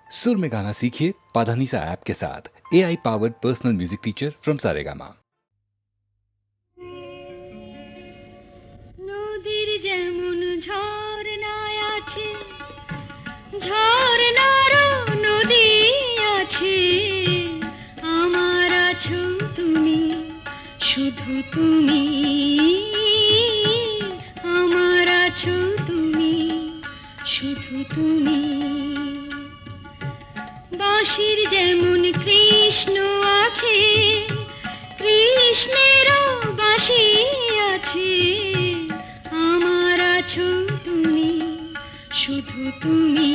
सुर में गाना सीखिए पाधानीसा ऐप के साथ। AI powered personal music teacher from Saregama. নদীর যেমন ঝর্ণায় আছে, ঝর্ণারও নদী আছে, আমার আছো তুমি, শুধু তুমি, আমার আছো তুমি, শুধু তুমি। বাঁশির যেমন কৃষ্ণ আছে, কৃষ্ণেরও বাঁশি আছে, আমার আছো তুমি, শুধু তুমি,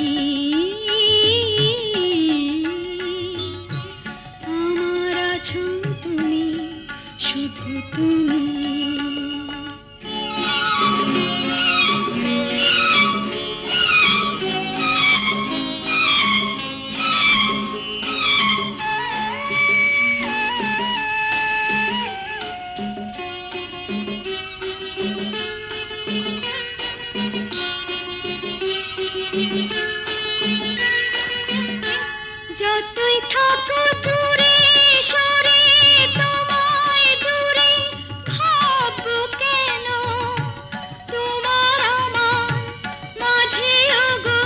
আমার আছো তুমি, শুধু তুমি। যতই থাকো দূরে সরে, তোমায় দূরে ভাববো কেন, তোমার আমার মাঝে ওগো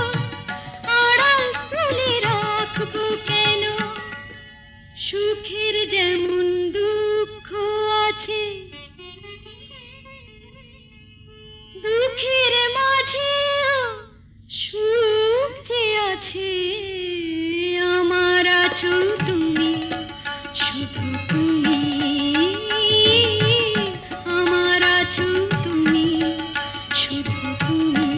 আড়াল তুলে রাখবো কেন। সুখের যেমন দুঃখ আছে, দুঃখের মাঝেও সুখ যে আছে, আমার আছো তুমি, শুধু তুমি, আমার আছো তুমি, শুধু তুমি।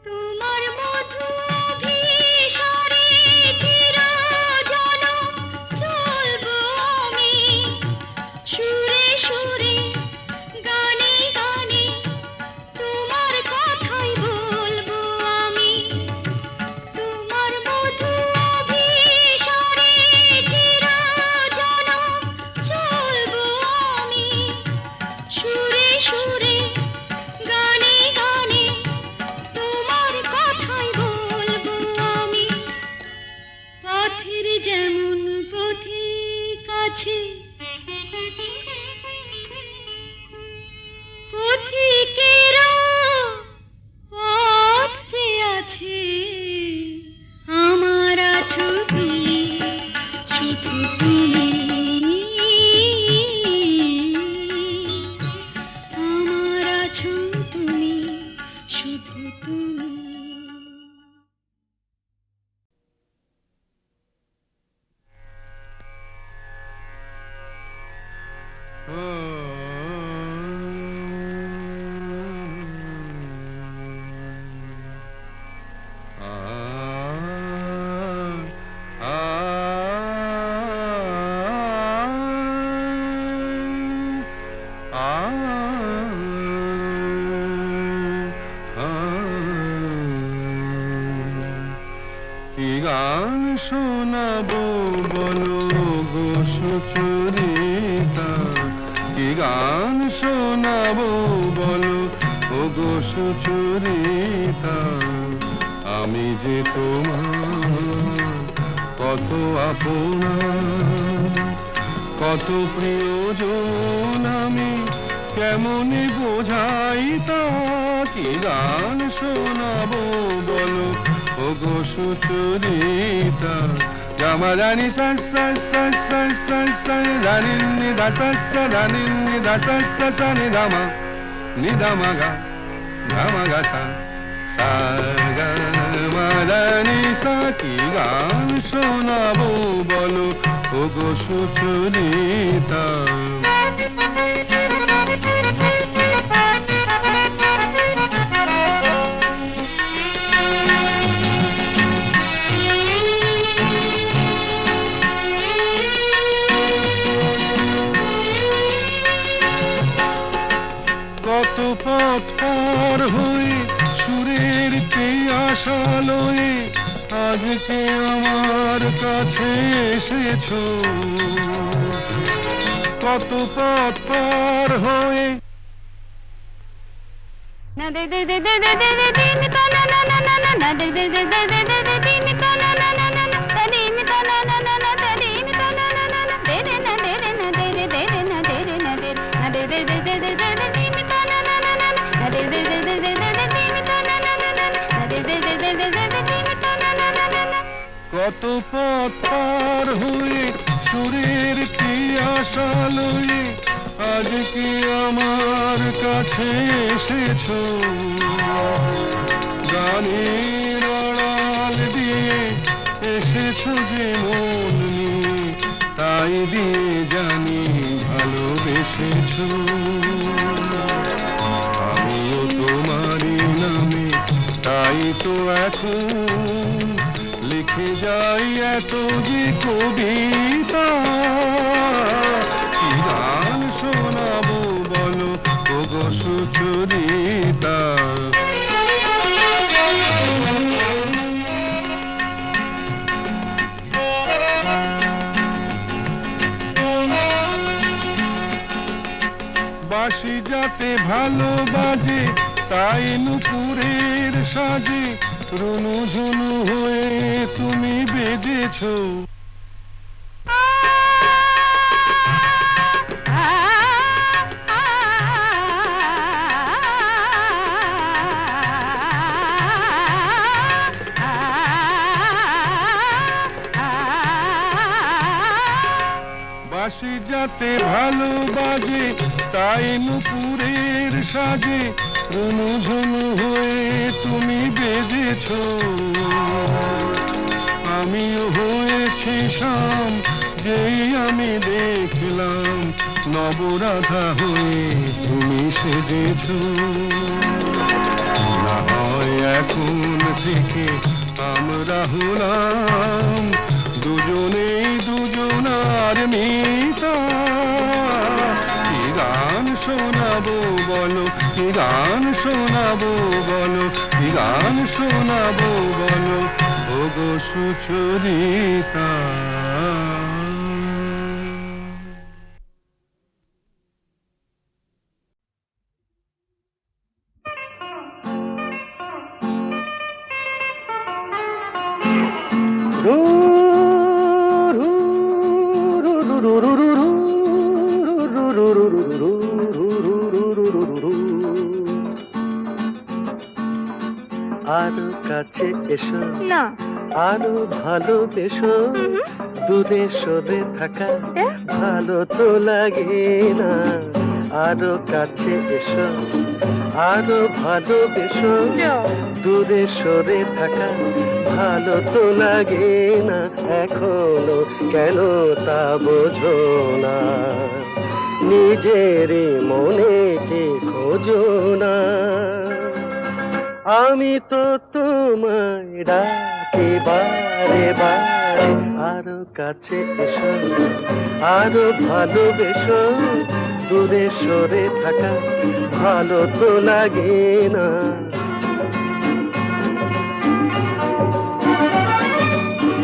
তোমার মধু অভিসারে চিরজনম চলবো আমি, সুরে সুরে গানে গানে তোমার কথাই বলবো আমি। তোমার মধু অভিসারে চিরজনম চলবো আমি, সুরে সুরে গানে গানে তোমার কথাই বলবো আমি। পথের যেমন পথিক আছে, পথিকেরও পথ যে আছে, আমার আছো তুমি, শুধু তুমি, আমার আছো তুমি, শুধু তুমি। কি গান শোনাবো বলো গো সুচরিতা, কি গান শোনাবো বলো ও গো সুচরিতা। আমি যে তোমার কত আপনা, কত প্রিয়জন আমি কেমনে বোঝাই তা। কি গান শোনাবো বলো ও গো সুচরিতা। গামা রানী সা সা সা সা সা সা রানী নি দা সা সা রানী নি দা সা সা সা নি দামা নি দামা গা গামা গা সা সা গা মা রানী সা। কি গান শোনাবো বলো ও গো সুচরিতা। কত পথ পার হয়ে সুরের কে আশা লয়ে আজকে আমার কাছে এসেছো কত পথ পার হয়ে না দে দে দে দে দে দে দে দে মি তা না না না না না না দে দে দে দে দে দে দে দে মি তা না না না না না তা দে মি তা না না না না তা দে মি তা না না না না দে রে না দে রে না দে রে দে রে না দে রে না দে না দে দে দে দে দে দে দে মি তা না না না না না দে দে দে দে দে দে দে মি তা না না না না না দে দে দে দে দে দে দে মি তা না না না না কত পথ পার হয়ে সুরের তিয়াসা লয়ে আজ কি আমার কাছে এসেছো গানের আড়াল দিয়ে এসেছো যে মন নিয়ে তাই দিয়ে জানি ভালোবেসেছো আমিও তোমারই নামে তাই তো এখন লিখে যাই এত যে কবিতা কি গান শোনাবো বলো ওগো সুচরিতা বাঁশি যাতে ভালো বাজে তাই নুপুরের সাজে রুনু ঝুনু হয়ে তুমি বেজেছো বাঁশি যাতে ভালো বাজে তাই নুপুরের সাজে রুনু ঝুনু হয়ে তুমি বেজেছো আমিও হয়েছি শাম যেই আমি দেখলাম নবরাধা হয়ে তুমি সেজেছো না হয় এখন থেকে আমরা হলাম দুজনেই দুজনার মিতা কি গান শোনাবো বলো কি গান শোনাবো বলো কি গান শোনাবো বলো ওগো সুচরিতা আরো কাছে এসো না আরো ভালোবেসো দূরে সরে থাকা ভালো তো লাগে না আরো কাছে এসো আরো ভালোবেসো দূরে সরে থাকা ভালো তো লাগে না এখনো কেন তা বোঝো না নিজেরই মনে কি খোঁজো না আমি তো তোমায় ডাকি বারে বারে আরো কাছে এসো আরো ভালোবেসো দূরে সরে থাকা ভালো তো লাগে না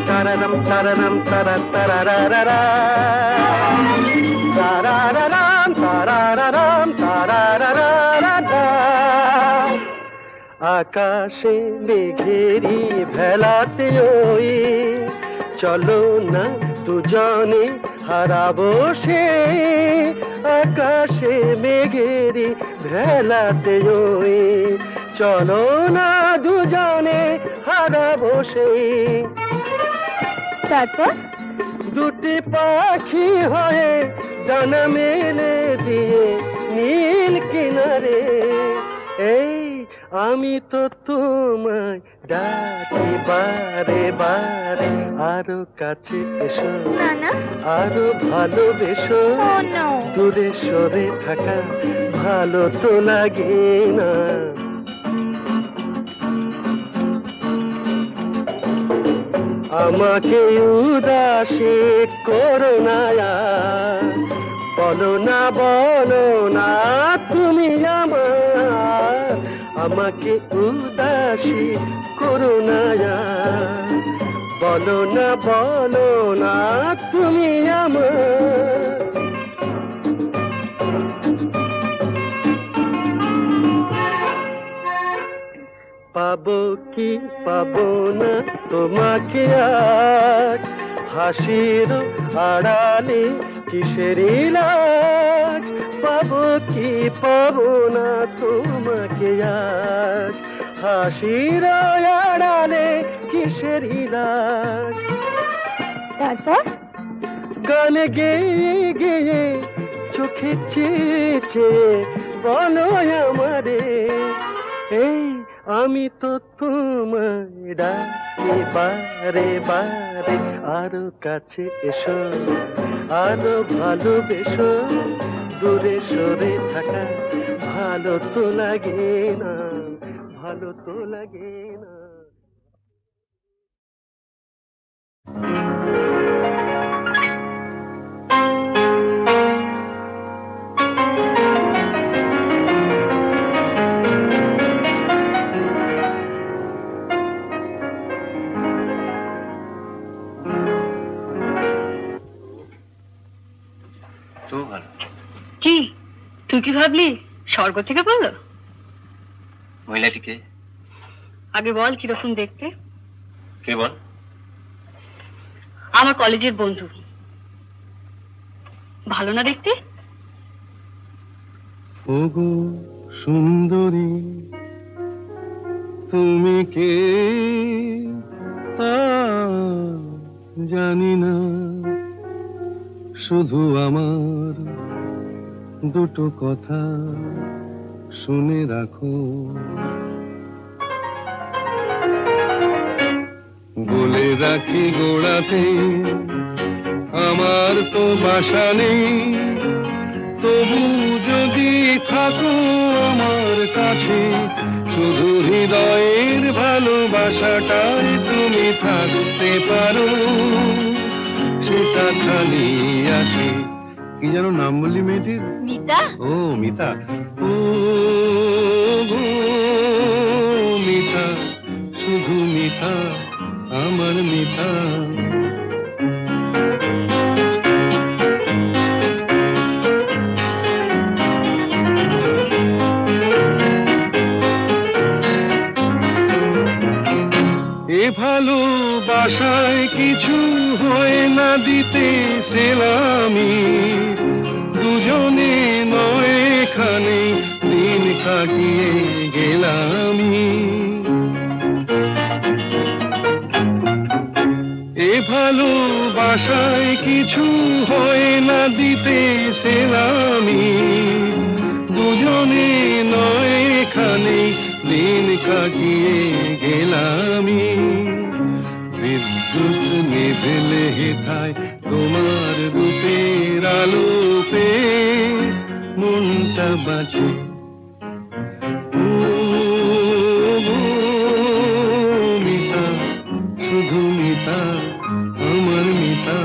তারারাম তারারাম তারা তারারারা তারারারাম তারারারাম তারারারা আকাশে মেঘেরি ভেলাতে ওই চলো না দুজনে হারাবো সে আকাশে মেঘেরি ভেলাতে ওই চলো না দুজনে হারাবো সে তারপর দুটি পাখি হয়ে ডানা মেলে দিয়ে নীল কিনারে এই আমি তো তোমায় ডাকি বারে বারে আরো কাছে এসো না না আরো ভালোবেসো ও নো দূরে সরে থাকা ভালো তো লাগে না আমাকে উদাসী করো না বলো না তুমি আমাকে উদাসী করো না বলো না তুমি আমার। পাবো কি পাবো না তোমাকে আজ, হাসির আড়ালে কিসের লাজ। পাবো কি পাবো না তোমাকে আজ, হাসির আড়ালে কিসের লাজ। তারপর গানে গেয়ে গেয়ে চোখে চেয়ে চেয়ে বলো আমারে, এই আমি তো তোমায় ডাকি বারে বারে, আরো কাছে এসো আরো ভালোবেসো। দূরে সরে থাকা ভালো তো লাগে না, ভালো তো লাগে না। কি তুই কি ভাবলি স্বর্গ থেকে বললো? মহিলাটিকে আগে বল কিরকম দেখতে। কে বল? আমার কলেজের বন্ধু। ভালো না দেখতে? ওগো সুন্দরী তুমি কে তা জানি না, শুধু আমার দুটো কথা শুনে রাখো। বলে রাখি গোড়াতে আমার তো বাসা নেই, তবু যদি থাকো আমার কাছে, শুধু হৃদয়ের ভালোবাসাটাই তুমি থাকতে পারো, সেটা খালি আছে। কি যেন নাম বললি মেয়েটির? মিতা। ও মিতা। ও গো মিতা, শুধু মিতা, আমার মিতা। এ ভালোবাসায় কিছু হয় না দিতে সেলামি, দুজনে নয় এখানে দিন কাটিয়ে গেলামি। এ ভালোবাসায় কিছু হয় না দিতে সেলামি, দুজনে নয় এখানে দিন কাটিয়ে গেলামি। বিদ্যুৎ নিভেলে হেথায় তোমার রূপের আলো পেয়ে মনটা বাঁচে। ও গো মিতা, শুধু মিতা, আমার মিতা।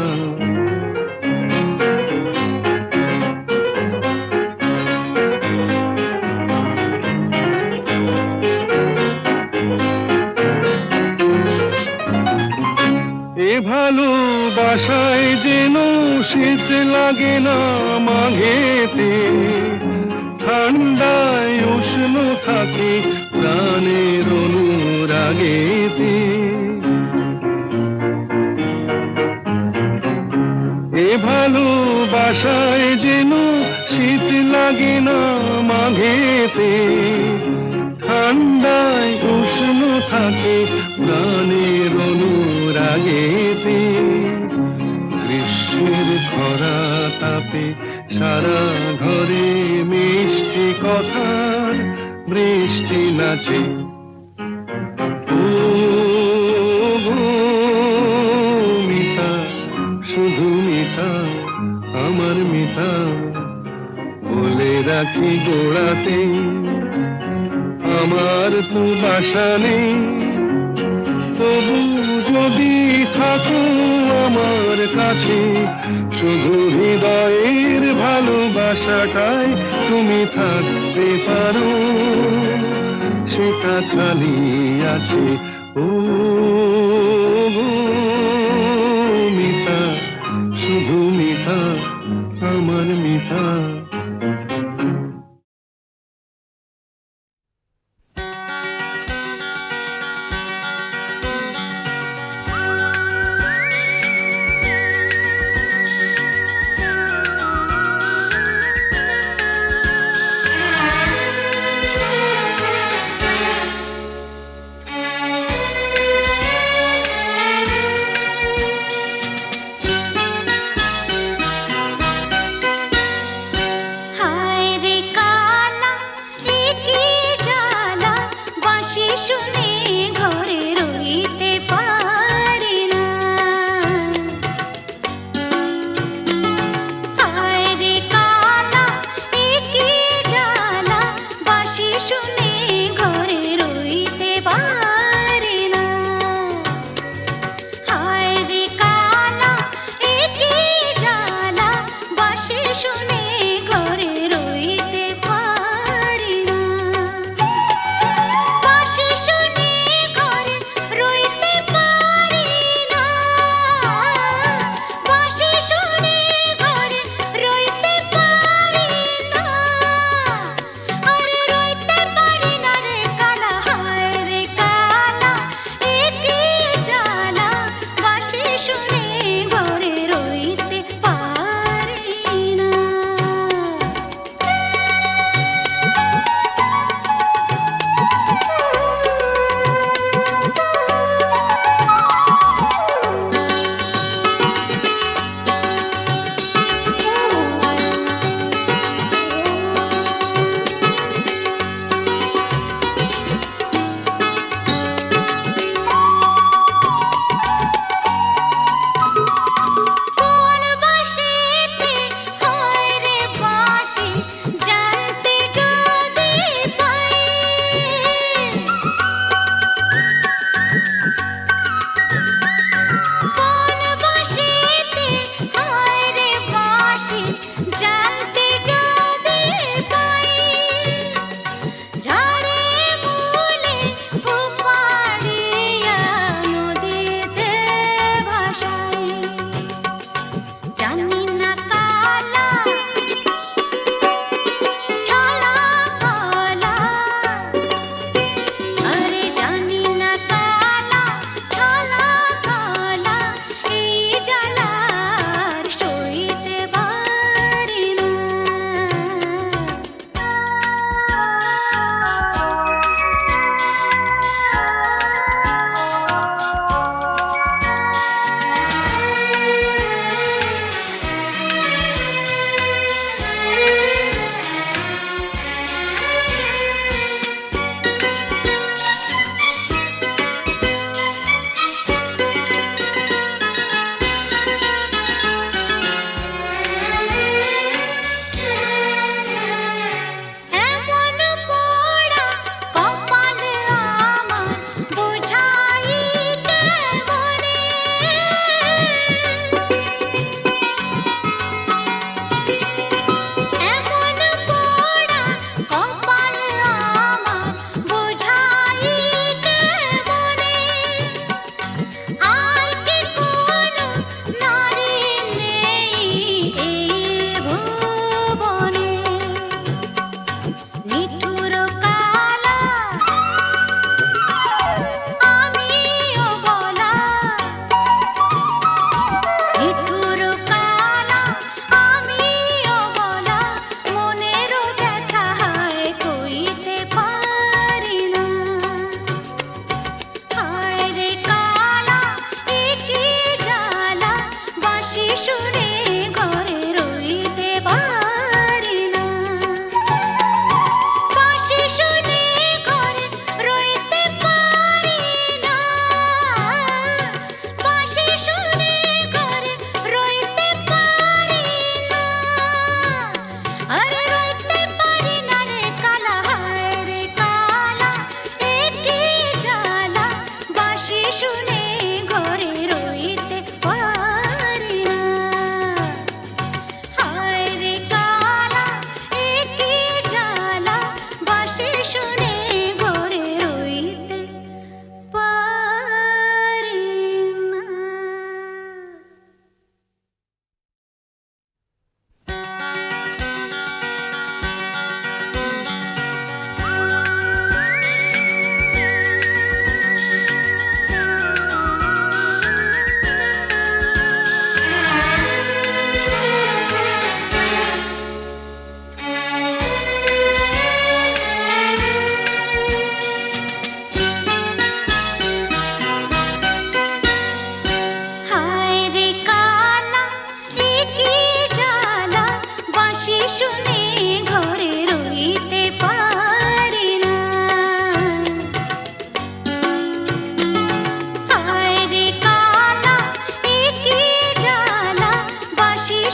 এ ভালোবাসায় যেন শীত লাগে না মাঘেতে, ঠান্ডায় উষ্ণ থাকে প্রাণের অনুরাগেতে। এ ভালোবাসায় যেন শীত লাগে না মাঘেতে, ঠান্ডায় উষ্ণ থাকে প্রাণের অনুরাগেতে। গ্রীষ্মের খরা তাপে সারা ঘরে মিষ্টি কথার বৃষ্টি নাচে। ও গো মিতা, শুধু মিতা, আমার মিতা। বলে রাখি গোড়াতে আমার তো বাসা নেই, তবু যদি থাকো আমার কাছে, শুধু হৃদয়ের ভালোবাসাটাই তুমি থাকতে পারো, সেটা খালি আছে ও মিতা, শুধু মিতা, আমার মিতা। হায় রে কালা একি জ্বালা বাঁশি শুনে ঘরে রইতে পারি না। হায় রে কালা একি জ্বালা বাঁশি শুনে ঘরে রইতে পারি না। হায় রে কালা একি জ্বালা বাঁশি শুনে ঘরে রইতে পারি না। বাঁশি শুনে ঘরে রইতে পারি না। বাঁশি শুনে ঘরে রইতে পারি না। আরে রইতে পারি না রে কালা, হায় রে কালা একি জ্বালা বাঁশি শুনে ঘরে রইতে পারি না। কোন বাঁশিতে হয় রে বাঁশি জানতে যদি পাই। কোন বাঁশিতে হয় রে বাঁশি জানতে যদি পাই। ঝাড়ে মূলে উপাড়িয়া নদীতে ভাসাই। জানি না কালা ছলা কলা, আরে জানি না কালা ছলা কলা এই জ্বালার সইতে পারি না। এমন পোড়া কপাল আমার বোঝাই কেমনে। এমন পোড়া কপাল আমার বোঝাই কেমনে। আর কি কোনো নারী নেই এই ভুবনে। নিঠুর কালা আমিও বলা। নিঠুর কালা আমিও বলা। মনেরও ব্যথা হায় কইতে পারি না। হায় রে কালা একি জ্বালা বাঁশি শুনে ঘরে রইতে পারি না। বাঁশি শুনে ঘরে রইতে পারি না। বাঁশি শুনে ঘরে রইতে পারি না। আরে রইতে পারি না রে কালা, হায় রে কালা একি জ্বালা বাঁশি শুনে ঘরে রইতে পারি না।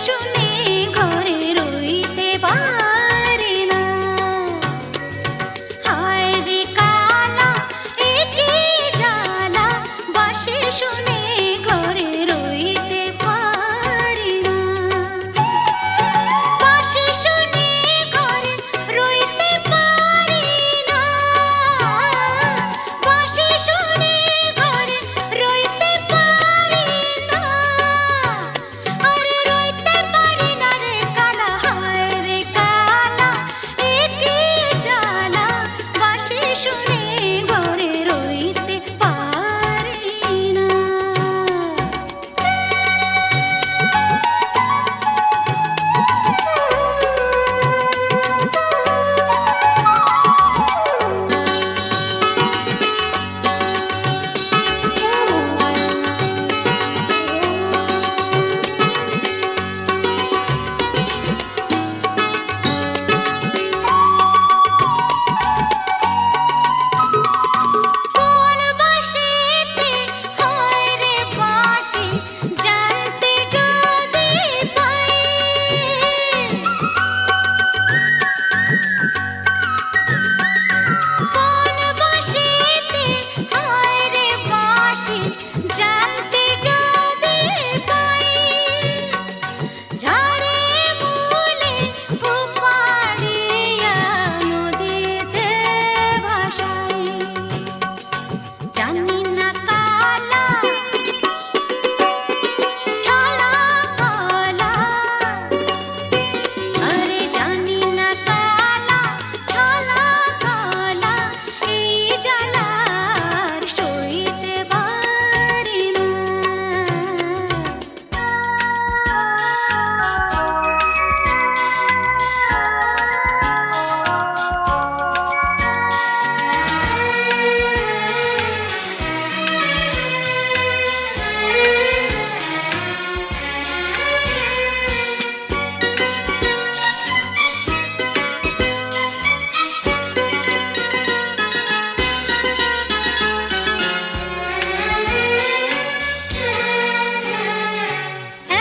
শুনে ঘরে রইতে পারি না। হায় রে কালা এ কি জ্বালা, বাঁশি শুনে ঘরে রইতে পারি না। বাঁশি শুনে ঘরে রইতে পারি না। বাঁশি শুনে ঘরে রইতে পারি না। আরে রইতে পারি না রে কালা, হায় রে কালা এ কি জ্বালা, বাঁশি শুনে ঘরে রইতে পারি না। কোন বাঁশিতে হয় রে বাঁশি, জানতে যদি পাই। কোন বাঁশিতে হয় রে বাঁশি, জানতে যদি পাই। ঝাড়ে মূলে উপাড়িয়া নদীতে ভাসাই। জানি না কালা ছলা কলা, আরে জানি না কালা ছলা কলা, এই জ্বালার সইতে পারি না।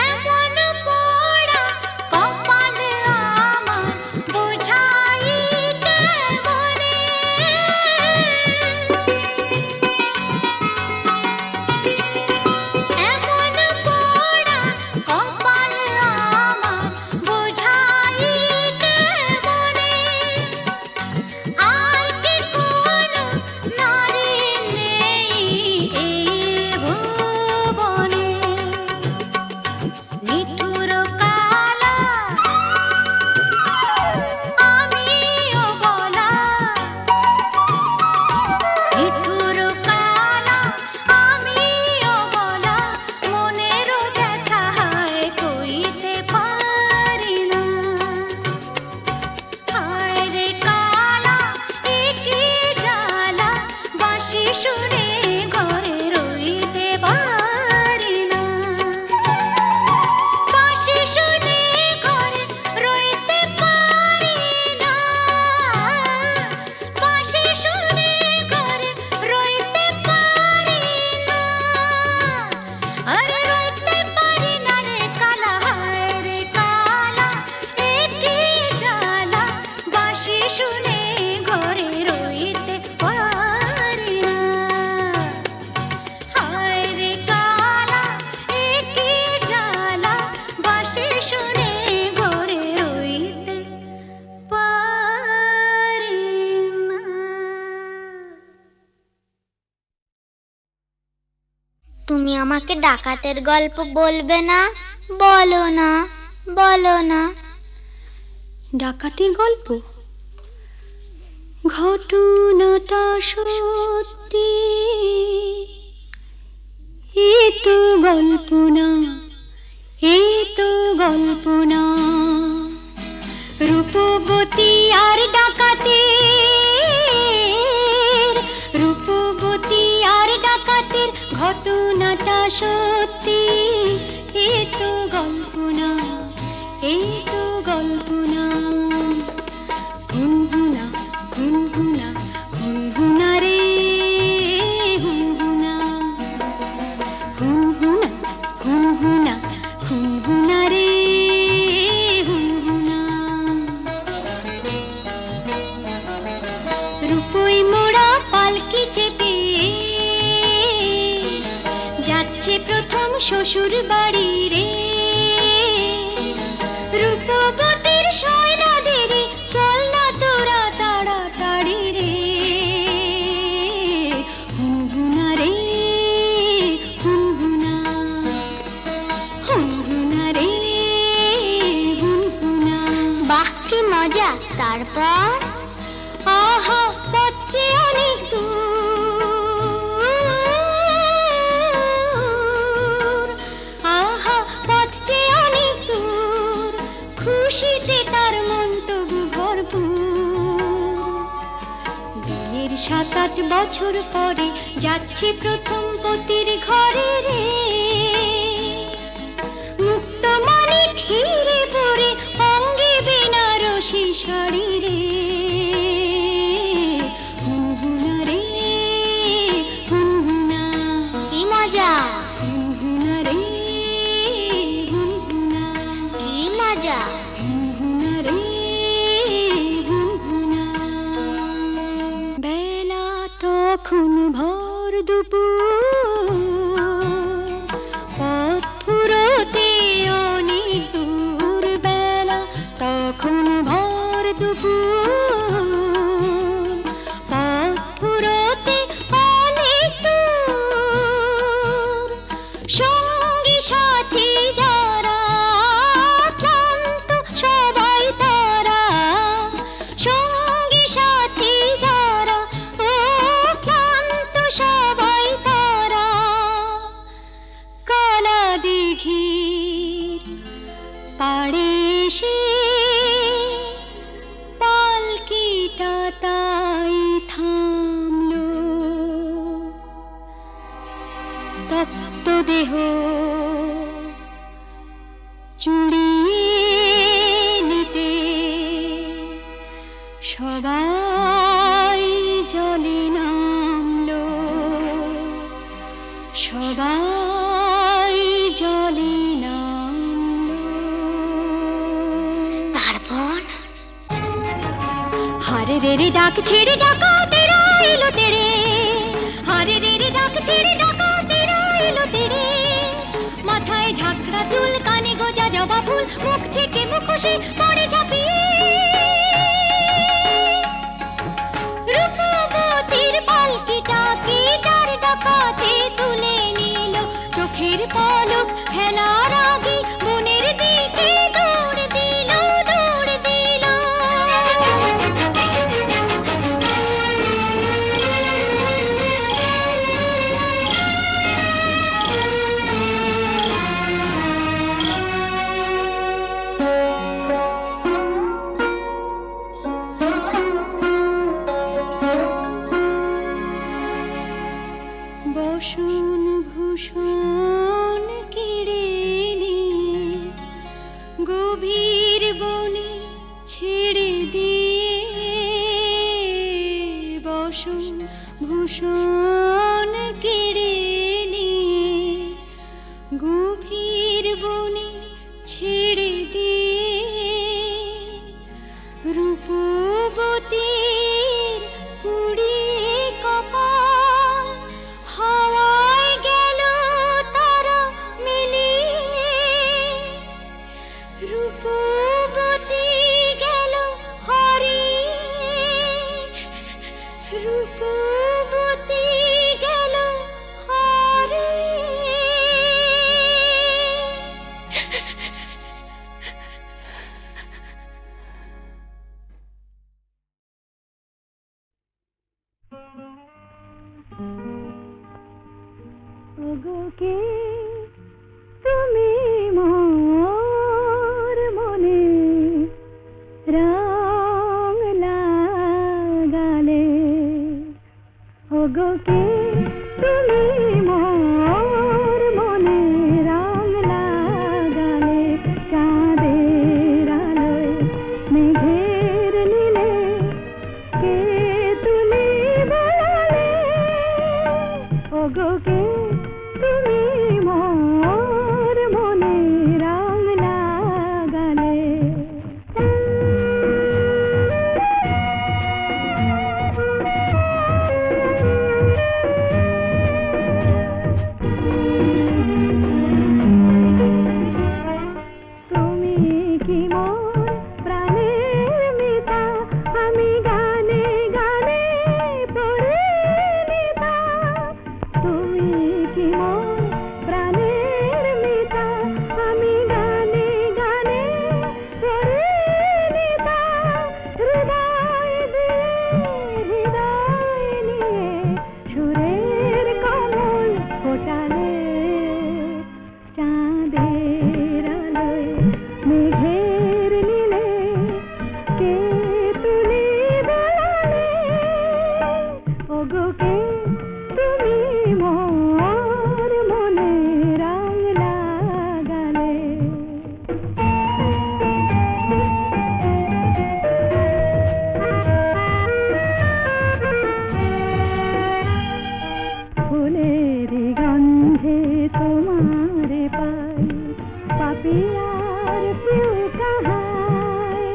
এমন পোড়া কপাল আমার, বুঝাইতে মনে। এমন পোড়া কপাল আমার, বুঝাইতে মনে। আর কি কোনো নারী নেই এই ভুবনে। নিঠুর কালা আমিও বলা, নিঠুর কালা আমিও বলা, মনের ব্যথা হায় কইতে পারি না। হায় রে কালা এ কি জ্বালা, বাঁশি শুনে ঘরে রইতে পারি না। বাঁশি শুনে ঘরে রইতে পারি না। বাঁশি শুনে ঘরে রইতে পারি না। আরে রইতে পারি না রে কালা, হায় রে কালা এ কি জ্বালা, বাঁশি শুনে ঘরে রইতে পারি না। হায় রে কালা এ কি জ্বালা, বাঁশি শুনে ঘরে রইতে পারি না। তুমি আমাকে ডাকাতের গল্প বলবে না? বলো না, বলো না। ডাকাতির গল্প? ঘটনাটা সত্যি, এ তো গল্প না, এ তো গল্প না। রূপবতী আর ডাকাতের, রূপবতী আর ডাকাতের ঘটনাটা সত্যি, এ তো গল্প না, এ তো গল্প না। হুনহুনা হুনহুনা হুনহুনা রে হুনহুনা, হুনহুনা হুনহুনা হুনহুনা রে শ্বশুর বাড়ি রে, রূপবতীর শয়না দেরি, চল না তোরা তাড়াতাড়ি রে। হুনহুনা রে হুনহুনা, হুনহুনা রে হুনহুনা। বাহ কি মজা। তারপর আহা পথ যে অনেক দূর, আহা পথ যে অনেক দূর, খুশিতে তার মন তবু ভরপুর। বিয়ের 7-8 বছর পরে যাচ্ছে প্রথম পতির ঘরে রে, মুক্ত মনে ঘিরে পড়ে অঙ্গে বেনারসি শাড়ি রে। হুনহুনা রে হুনহুনা, কি মজা, হুনহুনা রে হুনহুনা, কি মজা। হুনহুনা রে হুনহুনা। বেলা তখন ভর দুপুর, পথ ফুরোতে অনেক দূর। বেলা তখন ভর দুপুর, পথ ফুরোতে অনেক দূর। সঙ্গী সাথী যারা ক্লান্ত সবাই তারা, সঙ্গী সাথী যারা ও ক্লান্ত সবাই তারা। কালা দিঘির পাড়ে এসে পালকিটা তাই থামলো, তপ্ত দেহ চুড়িয়ে নিতে সবাই জলে নামলো, সবাই জলে নামলো। তারপর হারে রে রে ডাক ছেড়ে ডাকা তেরা এলো তেরে, হারে রে রে ডাক ছেড়ে ডাকা তেরা এলো তেরে। মাথায় ঝাঁকড়া চুল, কানে গোজা জবা ফুল, মুখ থেকে মুখোশে পড়ে ঝাঁপিয়ে। রূপবতীর পালকিটাকে যার ডাকাতে তুলে নিল, চোখের পলক ফেলার আগে মনের দিকে দৌড় দিল, দৌড় দিল। বসন ভূষণ কেড়ে নিয়ে গভীর বনে ছেড়ে দিয়ে, বসন ভূষণ কেড়ে নিয়ে গভীর বনে ছেড়ে দিয়ে। রূপবতীর পুড়িয়ে কপাল হাওয়ায় গেল তারা মিলিয়ে, রূপবতী গেল হারিয়ে, রূপবতী গেল হারিয়ে। ওগো কে তুমি মোর মনে রং লাগালে, ওগো কে তুমি মোর মনে রং লাগালে। চাঁদের আলোয় মেঘের নীলে কে তুমি বলালে, ওগো কে তুমি মোর মনে রং লাগালে। কি মোর প্রাণের মিতা, আমি গানে গানে পরিণীতা। তুমি কি মোর প্রাণের মিতা, আমি গানে গানে পরিণীতা। হৃদয় দিয়ে হৃদয় নিয়ে সুরের কমল ফোটালে, চাঁদের আলোয় মেঘের নীলে কে তুমি বলালে, ওগো কে তুমি মোর মনে রং লাগালে। ফুলের গন্ধে তোমার পাই, পাপিয়ার প্রিয় কাহাই।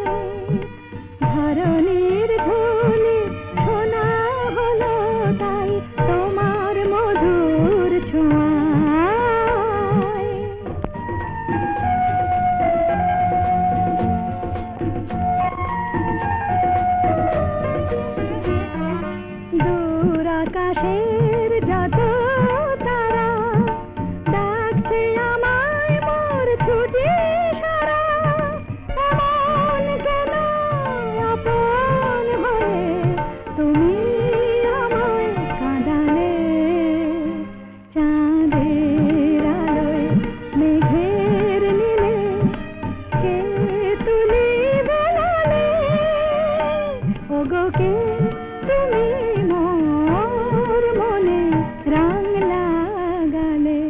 ধরণীর ধুলি শোনা হলো তাই তোমার মধুর ছোঁয়ায়। দূর আকাশের যত তারা ডাকছে আমায় মোর ছুটি সারা, এমন কেন আপন হয়ে তুমি আমায় কাঁদালে। চাঁদের আলোয় মেঘের নীলে কে তুমি বলালে, ওগো কে তুমি মোর মনে রং লাগালে।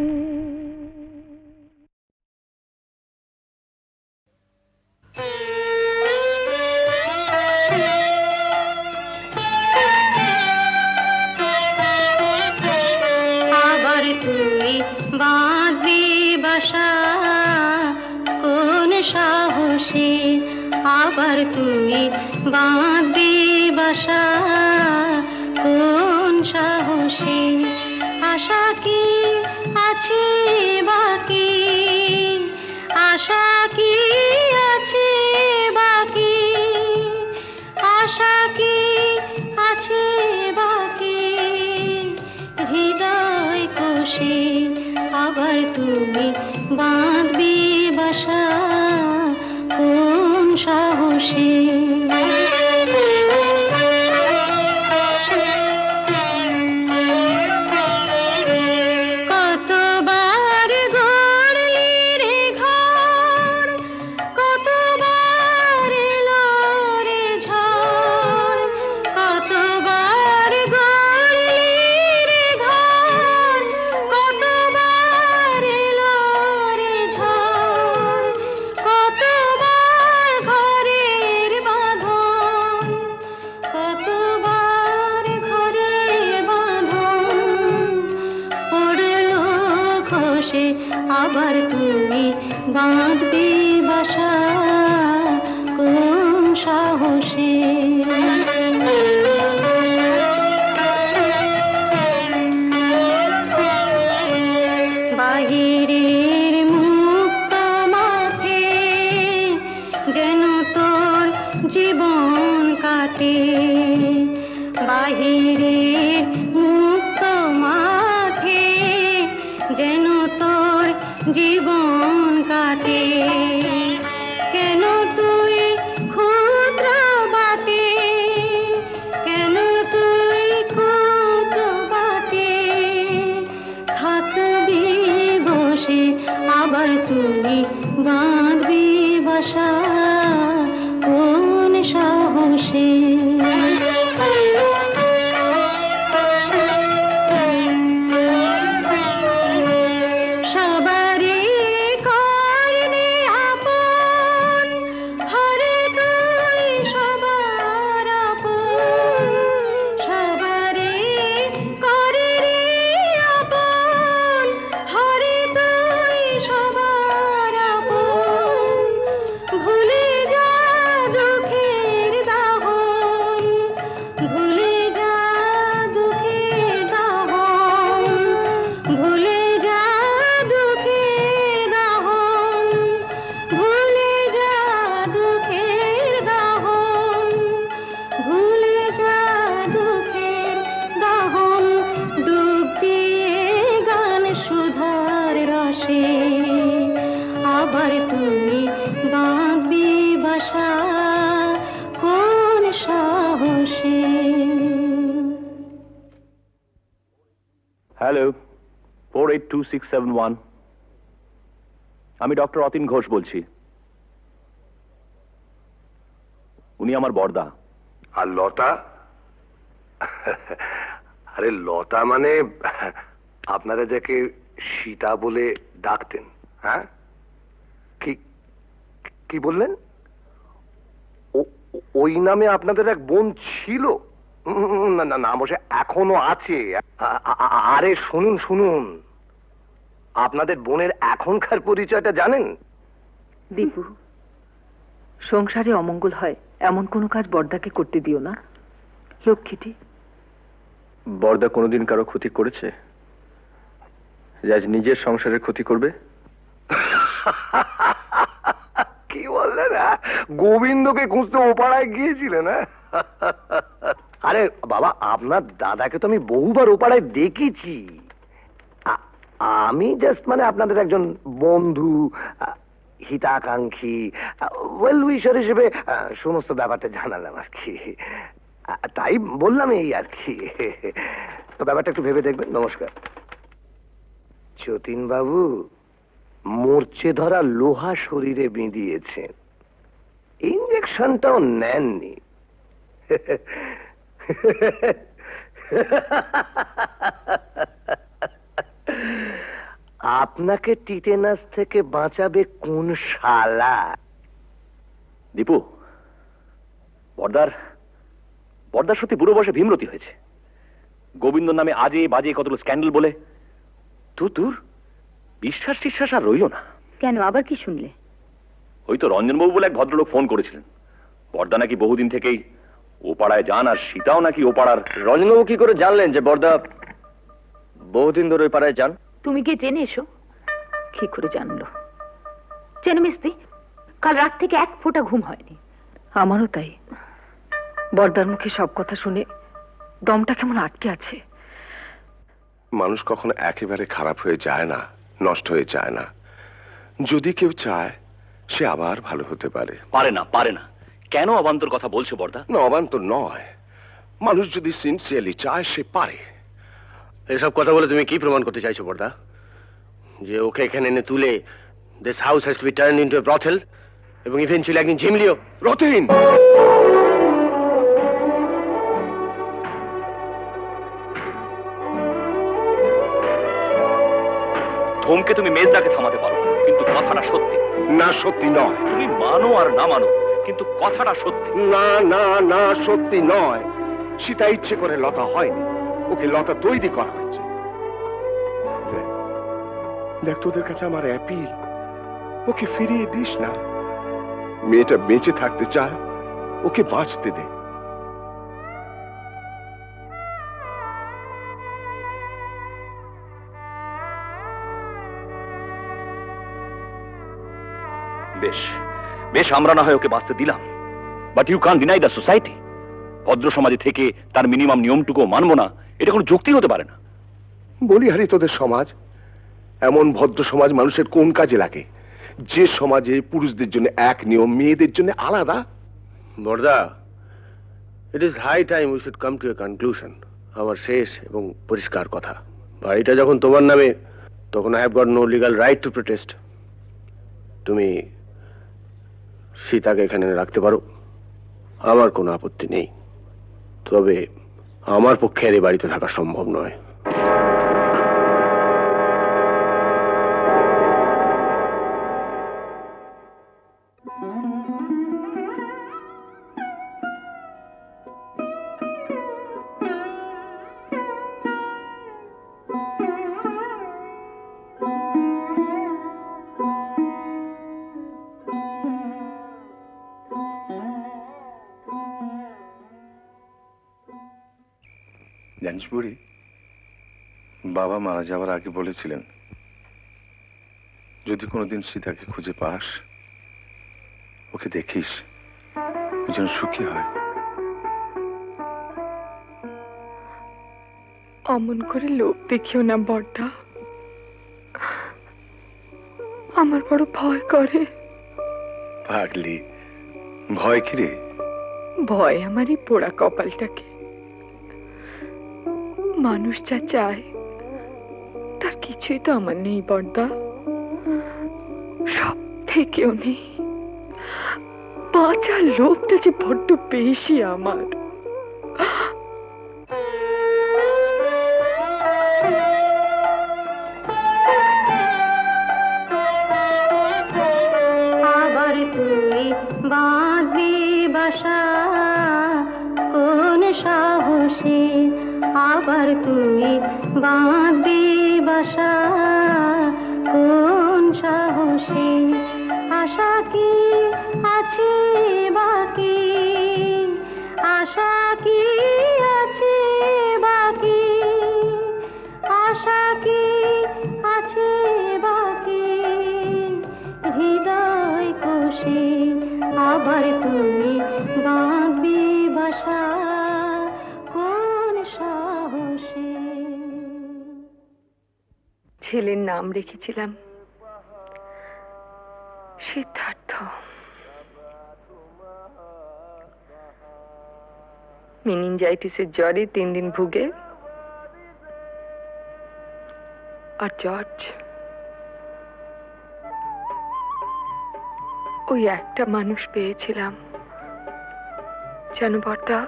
আবার তুই বাঁধবি বাসা কোন সাহসে, আবার তুই বাঁধবি বাসা কোন সাহসে। আশা কি আছে বাকি, আশা কি আছে বাকি, আশা কি আছে বাকি হৃদয় কোষে। আবার তুমি বাঁধবি বাসা কোন সাহসে। কতবার গড়লি রে ঘর, কতবার এলো রে ঝড়। কতবার গড়লি রে ঘর, কতবার এলো রে ঝড়। কতবার ঘরের বাঁধন, কতবার ঘরের বাঁধন পড়লো খসে। আবার তুমি বাঁধবি বাসা কোন সাহসে। বাহিরের মুক্ত মাঠে যেন তোর জীবন কাটে, বাহিরের মুক্ত মাঠে যেন তোর জীবন কাটে। কেন তুই ক্ষুদ্র বাটে, কেন তুই ক্ষুদ্র বাটে থাকবি বসে। আবার তুই বাঁধবি বাসা কোন সাহসে। সবারই করবি আপন, হরে তুই সবার আপন। সবারই করবি আপন, হরে তুই সবার আপন। ভুলে যা দুঃখের দাহন, হ্যালো, 482671। আমি ডক্টর অতীন ঘোষ বলছি। উনি আমার বড়দা। আর লতা? আরে লতা মানে আপনারা যাকে সীতা বলে ডাকতেন, হ্যাঁ? কি কি বললেন? ওই নামে আপনাদের এক বোন ছিল? না না না বসে এখনো আছে। আরে শুনুন শুনুন, আপনাদের বোনের এখনকার পরিচয়টা জানেন? দীপু, সংসারে অমঙ্গল হয় এমন কোনো কাজ বড়দাকে করতে দিও না। লক্ষ্মীটি। বড়দা কোনোদিন কারো ক্ষতি করেছে যে আজ নিজের সংসারের ক্ষতি করবে? কি বললেন? গোবিন্দকে খুঁজতে ও পাড়ায় গিয়েছিলেন? আরে বাবা, আপনার দাদাকে তো আমি বহুবার ও পাড়ায় দেখেছি। আমি জাস্ট মানে আপনাদের একজন বন্ধু, হিতাকাঙ্ক্ষী, ওয়েল উইশার হিসেবে সমস্ত ব্যাপারটা জানালাম আর কি। তাই বললাম এই আর কি। তো ব্যাপারটা একটু ভেবে দেখবেন। নমস্কার। যতীন বাবু মরচে ধরা লোহা শরীরে বিঁধিয়েছেন, ইঞ্জেকশনটাও নেননি। আপনাকে টিটেনাস থেকে বাঁচাবে কোন শালা? দীপু, বড়দার সত্যি বুড়ো বয়সে ভীমরতি হয়েছে। গোবিন্দ নামে আজে বাজে কতগুলো স্ক্যান্ডাল বলে তোর বিশ্বাস টিশ্বাস আর রইল না। কেন, আবার কি শুনলে? ওই তো রঞ্জনবাবু বলে এক ভদ্রলোক ফোন করেছিলেন। বড়দা নাকি বহুদিন থেকেই ও পাড়ায় যান, আর সীতাও নাকি ও পাড়ার। রঞ্জনবাবু কি করে জানলেন যে বড়দা বহুদিন ধরে ওই পাড়ায় যান? তুমি গিয়ে জেনে এসো। কি করে জানলো? জেনে মিস্তি, কাল রাত থেকে এক ফোঁটা ঘুম হয়নি। আমারও তাই। বড়দার মুখে সব কথা শুনে দমটা কেমন আটকে আছে। মানুষ কখনো একেবারে খারাপ হয়ে যায় না, নষ্ট হয়ে যায় না। যদি কেউ চায় সে আবার ভালো হতে পারে। পারে না। কেন অবান্তর কথা বলছো বড়দা? না, অবান্তর নয়। মানুষ যদি সিনসিয়ারলি চায় সে পারে। এসব কথা বলে তুমি কি প্রমাণ করতে চাইছো বড়দা? যে ওকে এখানে এনে তুলে this house has to be turned into a brothel এবং ইভেন্চুয়ালি একদিন ঝিমলিও? রতিন, ধমকে তুমি মেজদাকে থামাতে পারো, কিন্তু কথাটা সত্যি। না সত্যি নয়। তুমি মানো আর না মানো, কিন্তু কথাটা সত্যি। না না না, সত্যি নয়। সীতা ইচ্ছে করে লতা হয়নি, ওকে লতা তৈরি করা হয়েছে। দেখ, তোদের কাছে আমার অ্যাপিল, ওকে ফিরিয়ে দিস না। মেয়েটা বেঁচে থাকতে চায়, ওকে বাঁচতে দে। বেশ, আমরা না হয় ওকে বাঁচতে দিলাম, but you can't deny the society. ভদ্র সমাজে থেকে তার মিনিমাম নিয়মটুকু মানবো না, এটা কোনো যুক্তি হতে পারে না। বলি হারি, তোদের সমাজ এমন ভদ্র সমাজ মানুষের কোন কাজে লাগে? যে সমাজে পুরুষদের জন্য এক নিয়ম, মেয়েদের জন্য আলাদা। বড়দা, it is high time we should come to a conclusion. আমার শেষ এবং পরিষ্কার কথা, বাড়িটা যখন তোমার নামে, তখন I have got no legal right to protest. তুমি সীতাকে এখানে রাখতে পারো, আমার কোনো আপত্তি নেই। তবে আমার পক্ষে আর এই বাড়িতে থাকা সম্ভব নয়। জানিস বুড়ি, বাবা মারা যাওয়ার আগে বলেছিলেন যদি কোনোদিন সীতাকে খুঁজে পাস, ওকে দেখিস, ও যেন সুখী হয়। অমন করে লোক দেখিও না বড়দা, আমার বড় ভয় করে। পাগলি, ভয় কি রে? ভয় আমার এই পোড়া কপালটাকে। মানুষ যা চায় কিছুই তো আমার নেই বর্দা, সব থেকেও নেই। বাঁচার লোভটা যে বড্ড বেশি আমার। আবার তুই বাঁধবি বাসা কোন সাহসে, আবার তুই বাঁধবি বাসা কোন সাহসে, আশা কি আছে বাকি, আশা কি আছে বাকি, আশা কি আছে বাকি হৃদয় কোষে, আবার তুমি বাঁধবি বাসা কোন সাহসে। ছেলের নাম রেখেছিলাম সিদ্ধার্থ। মেনিনজাইটিসের জ্বরে 3 দিন ভুগে, আর জর্জ ওই একটা মানুষ পেয়েছিলাম যেন বর্দা,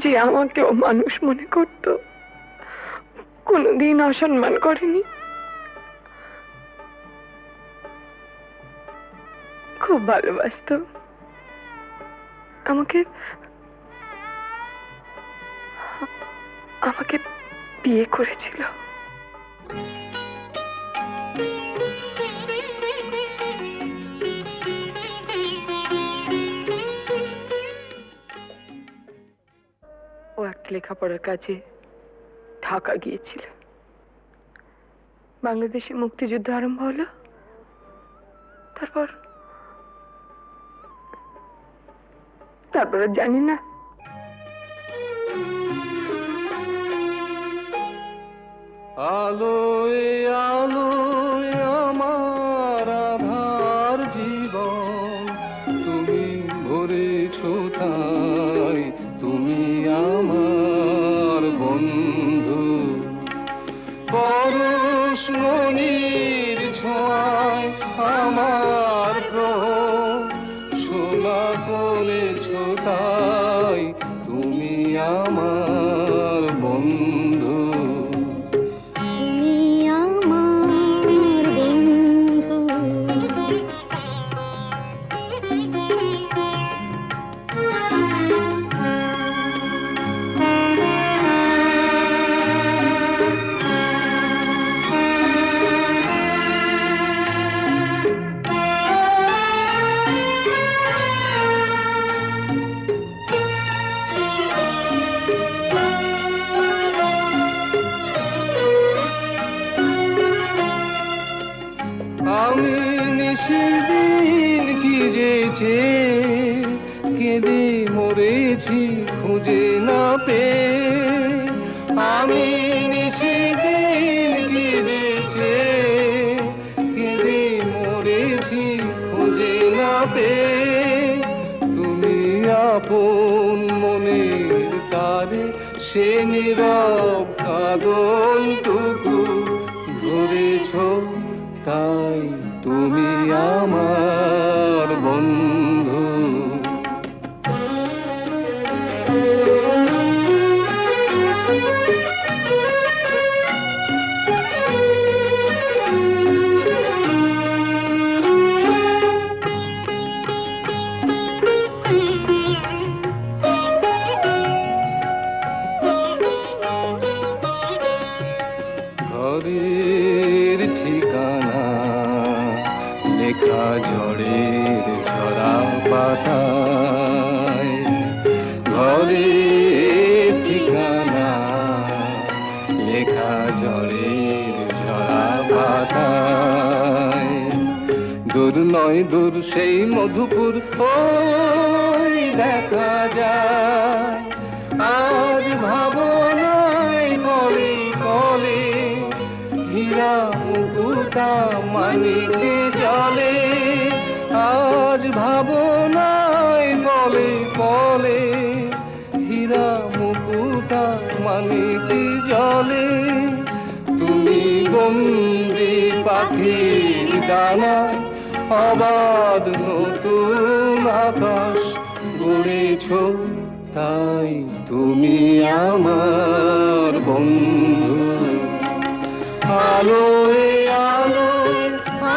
যে আমাকেও মানুষ মনে করত, কোনোদিন অসম্মান করেনি, খুব ভালোবাসতো আমাকে। আমাকে বিয়ে করেছিল। ও একটা লেখাপড়ার কাজে ঢাকা গিয়েছিল। বাংলাদেশে মুক্তিযুদ্ধ আরম্ভ হলো, তারপর আর জানি না। আলোয় আলোয় আমার আধার জীবন, তুমি ভরেছ তাই, তুমি আমার বন্ধু। পরশমণির ছোঁয়ায় আমার গ্রহ সোনা করেছ তাই, তুমি আমার বন্ধু। তুমি আমার বন্ধু, আমি নিশিদিন কি যেছে কেঁদে মরেছি খুঁজে না পেয়ে, আমি নিশিদিন কি যেছে কেঁদে মরেছি খুঁজে না পেয়ে, তুমি আপন মনের তারে সে নীরব কাঁদনটুকু ধরেছ তাই, তুমি আমার বন্ধু। ঘরের ঠিকানা লেখা ঝড়ের ঝরা পাতায়, ঘরের ঠিকানা লেখা ঝড়ের ঝরা পাতায়। দূর নয় দূর সেই মধুপুর ওই দেখা যায়, আজ ভাবনায় কলে কলে হীরা মুকুতা মানিকে জলে, আজ ভাবনায় বলে বলে হীরা মুকুতা মানিকে জলে। বন্দি পাখির ডানায় আবার নতুন আকাশ গড়েছ, তাই তুমি আমার বন্ধু। আলোয় আলোয়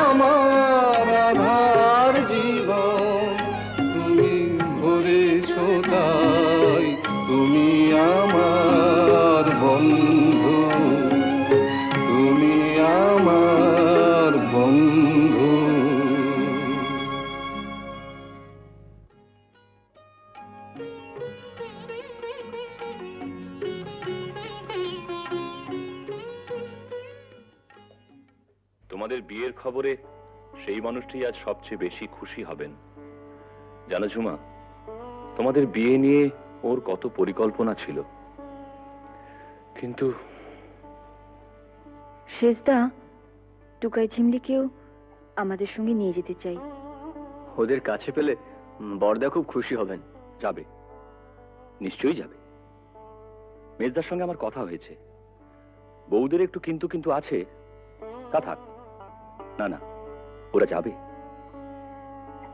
আমার আধার জীবন তুমি ভরেছ, তাই তুমি আমার বন্ধু, তুমি আমার বন্ধু। তোমাদের বিয়ের খবরে সেই মানুষটি আজ সবচেয়ে বেশি খুশি হবেন। জানো ঝুমা, তোমাদের বিয়ে নিয়ে ওর কত পরিকল্পনা ছিল, কিন্তু শেষদা, টুকাই ঝিমলিকেও আমাদের সঙ্গে নিয়ে যেতে চাই। ওদের কাছে পেলে বড়দা খুব খুশি হবেন। যাবে, নিশ্চয়ই যাবে। মেজদার সঙ্গে আমার কথা হয়েছে, বউদের একটু কিন্তু কিন্তু আছে, তা থাক। না না, ওরা যাবে।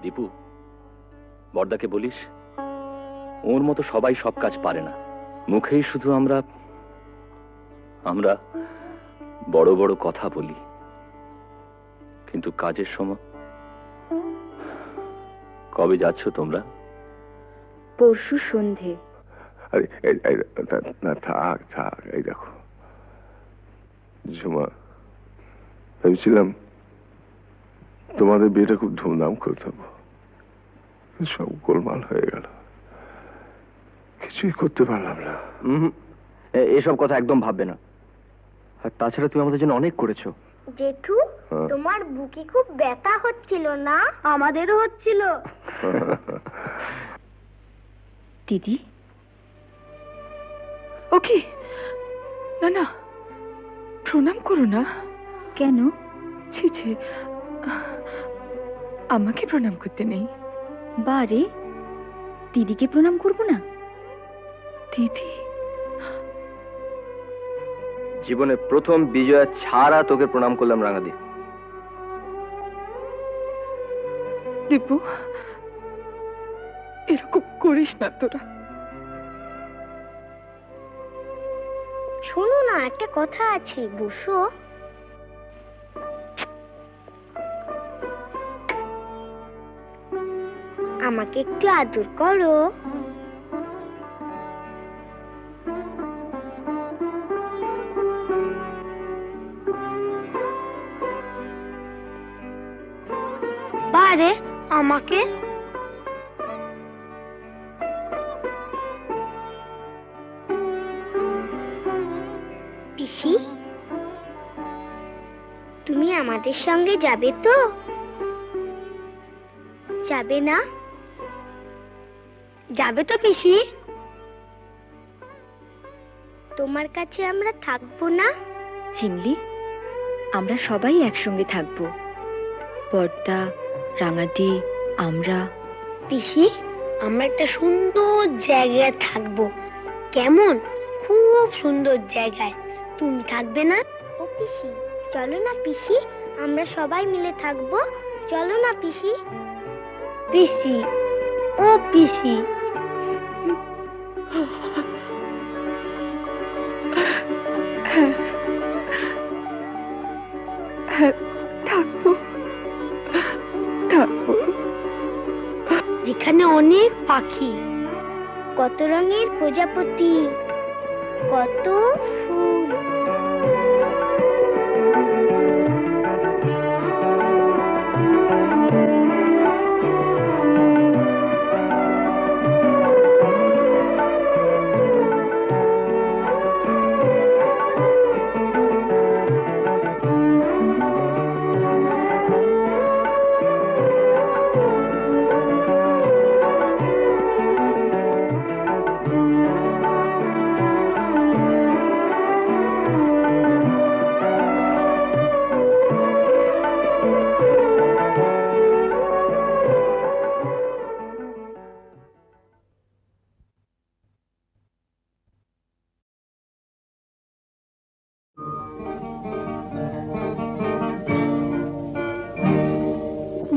দীপু, বড়দাকে বলিস ওর মতো সবাই সব কাজ পারে না। মুখেই শুধু আমরা আমরা বড় বড় কথা বলি, কিন্তু কাজের সময়। কবে যাচ্ছ তোমরা? পরশু সন্ধে। আরে না, থাক থাক। এই দেখো ঝুমা, ভেবেছিলাম তোমাদের বিয়েটা খুব ধুমধাম করতে হবে, সব গোলমাল হয়ে গেল, কিছুই করতে পারলাম না। এসব কথা একদম ভাববে না। আর তাছাড়া তুমি আমাদের জন্য অনেক করেছো। জেঠু, তোমার বুকে খুব ব্যথা হচ্ছিল না? আমাদেরও হচ্ছিল। দিদি, ওকে, না না, প্রণাম করো না। কেন? ছি ছি, আমাকে প্রণাম করতে নেই। বারে, দিদিকে প্রণাম করব না? দিদি, জীবনে প্রথম বিজয়া ছাড়া তোকে প্রণাম করলাম রাঙাদি। দীপু, এরকম করিস না তোরা। শোনো না, একটা কথা আছে, বসো। আমাকে একটু আদর করো। বারে, আমাকে পিসি, তুমি আমাদের সঙ্গে যাবে তো? যাবে না? যাবে তো পিসি? তোমার কাছে আমরা থাকবো না? ঝিমলি, আমরা সবাই একসঙ্গে থাকবো। বড়দা, রাঙাদি, আমরা। পিসি, আমরা একটা সুন্দর জায়গায় থাকবো। কেমন? খুব সুন্দর জায়গায়। তুমি থাকবে না? ও পিসি, চলো না পিসি, আমরা সবাই মিলে থাকবো। চলো না পিসি। পিসি, ও পিসি। থাকবো, থাকবো। যেখানে অনেক পাখি, কত রঙের প্রজাপতি, কত ফুল।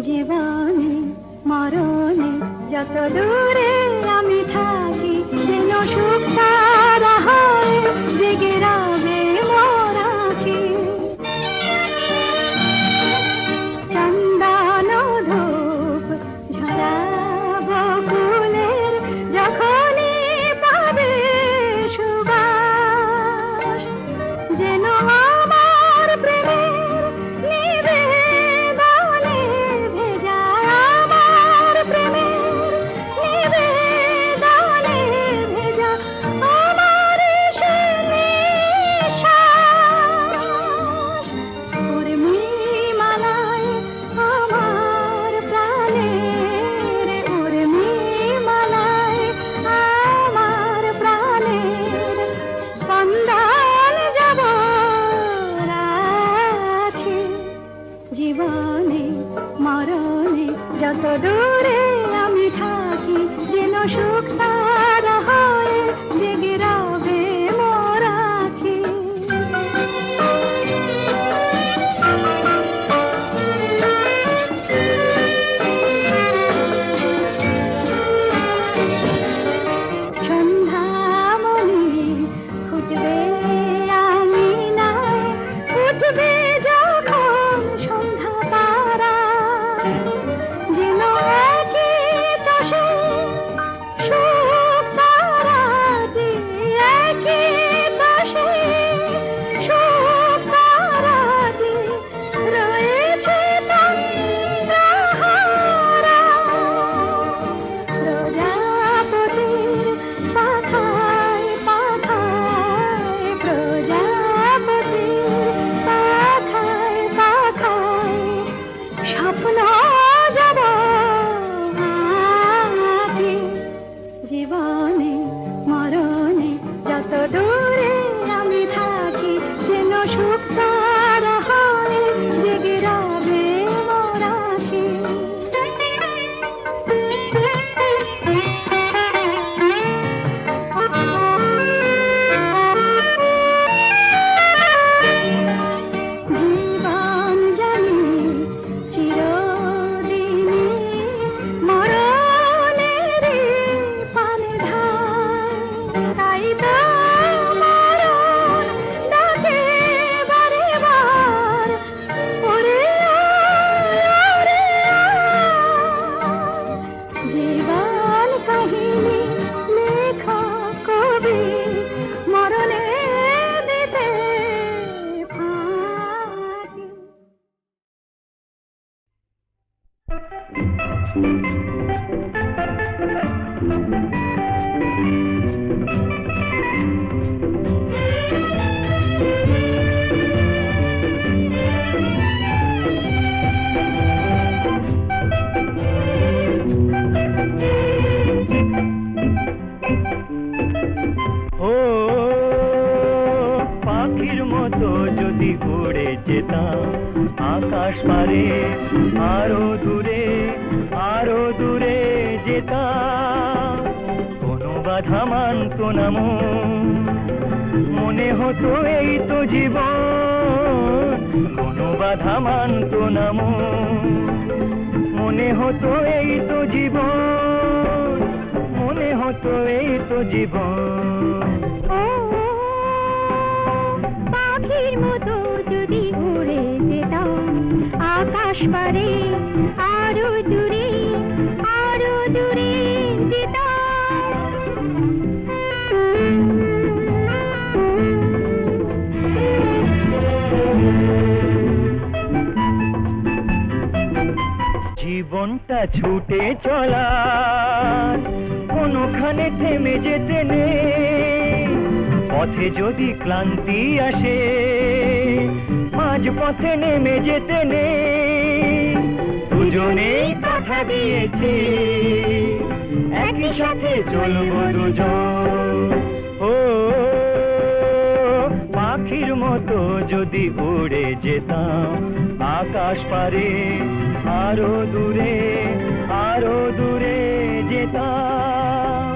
জীবনে মরণে যত দূরে আমি থাকি যেন সুখ তারা হয় জেগে রবে মোর আঁখি। চন্দন ধূপ ঝরাবো ফুলের যখনই পাবে সুবাস যেন আমার প্রেমের নিবেদনে ভেজা আমার প্রেমের নিবেদনে ভেজা আমার সে নিঃশ্বাস উর্মিমালায় আমার প্রাণের উর্মিমালায় আমার প্রাণের স্পন্দন যাব রাখি জীবনে মরণে যত দূরে আমি থাকি যেন সুখ তারা হয় জেগে রবে মোর আঁখি। সন্ধ্যামণি ফুটবে আঙিনায় উঠবে যখন সন্ধ্যা তারা যেন একই পাশে সুখ তারাটি একই পাশে সুখ তারাটি রয়েছে তন্দ্রাহারা প্রজাপতির পাখায় পাখায় প্রজাপতির পাখায় পাখায় স্বপ্ন যাব আঁখি জীবনে মরণে যত দূরে আমি থাকি যেন সুখ তারা হয় জেগে রবে মোর আঁখি। জীবন জানি চিরদিনই মরণেরই পানে ধার তাই তো মরণ ডাকে বারে বার ওরে ওরে জীবন কাহিনী লেখা কবি মরণে দিতে ফাঁকি। ও পাখির মতো যদি উড়ে যেতাম আকাশ পারে আরো দূরে যেতাম কোনো বাধা মানত না মনে হতো এই তো জীবন কোনো বাধা মানত না মনে হতো এই তো জীবন মনে হতো এই তো জীবন। পাখির মতো যদি উড়ে যেতাম আকাশ পারে আরো দূরে জীবনটা ছুটে চলা কোনোখানে থেমে যেতে নেই পথে যদি ক্লান্তি আসে মাঝ পথে নেমে যেতে নেই দুজনেই কথা দিয়েছি একই সাথে চলবো দুজন। ও পাখির মতো যদি উড়ে যেতাম আকাশ পারে আরো দূরে যেতাম।